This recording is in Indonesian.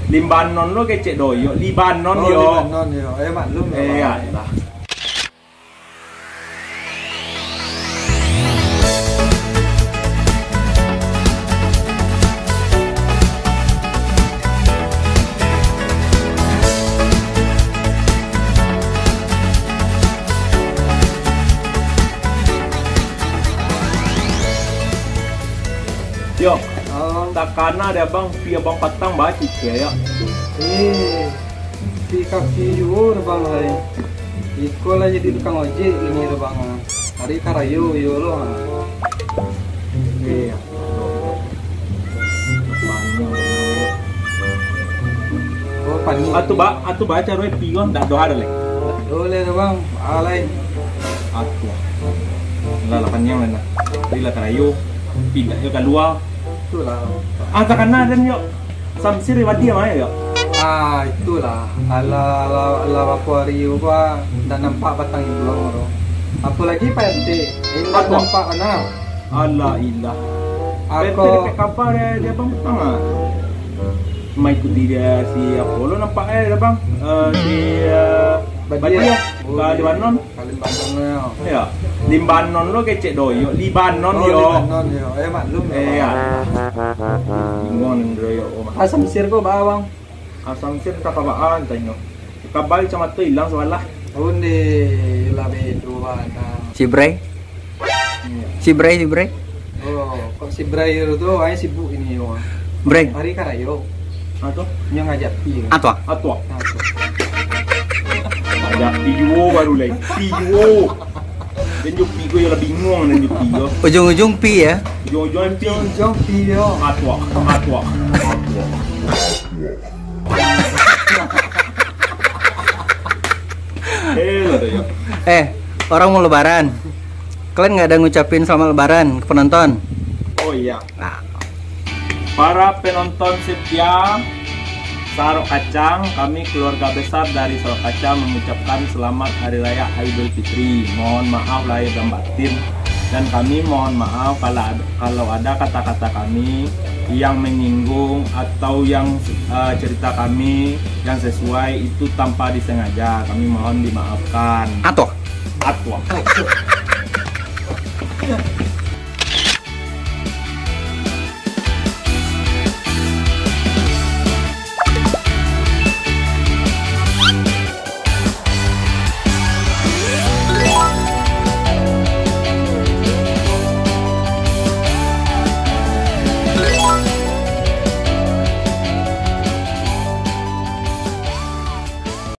Libanon lo kecek doyo, Libanon Oh, yo. Libanon yo. Maklum ya. Ya Bang. lah. Yo, Oh, takana ada bang, pia bang patang baca ya. di kaki yo bang hai. Iko lah jadi tukang ojek ini bang. Hari karayo yo lo. Iya. Oh, pani. Atu baca roe pion dak doa ada lek. Boleh bang. Alai. Atu. Lah lapannya mana? Bila karayo, pindah yo keluar. Itulah. Takana dan yo. Samsir wadi mah yo. Itulah. Ala aquarium gua dan nampak batang ilang bro. Apalagi Pak RT. Indah Apa? nampak mana? Allah ilah. Aku kapal dia bang petang ah. Mai ikuti dia si Apollo nampak dia bang. Si Badia. Libanon. Libanon yo. Ya. Libanon lo kecek doyo, Libanon Oh, yo. Libanon yo. Maklum ya. Iya. Bingung ndoyo. Asam sir ko ba bang? Asam sir tak kabaan tanyo. Kabal cuma tu hilang sebelah. Undi labe dua na. Si Bray? Si Bray? Oh, kok si Bray itu ay sibuk ini yo. Bray? Hari karayo. Atau? Nya ngajak pi. Atwa? Atwa. Ada piwo baru lagi. Piwo. Dan jo piwo yang lebih bingung dan jo piwo. Ujung-ujung pi ya? Ujung-ujung pi. Jong pi yo. Atwa. Lah ya. Orang mau lebaran. Kalian nggak ada ngucapin selamat lebaran ke penonton? Oh iya. Nah, Para penonton setia Sarok Kacang, kami keluarga besar dari Sarok Kacang mengucapkan selamat Hari Raya Idul Fitri. Mohon maaf lahir dan batin, dan kami mohon maaf kalau ada kata-kata kami yang menyinggung atau yang cerita kami yang sesuai itu tanpa disengaja. Kami mohon dimaafkan. Atwa? Atwa.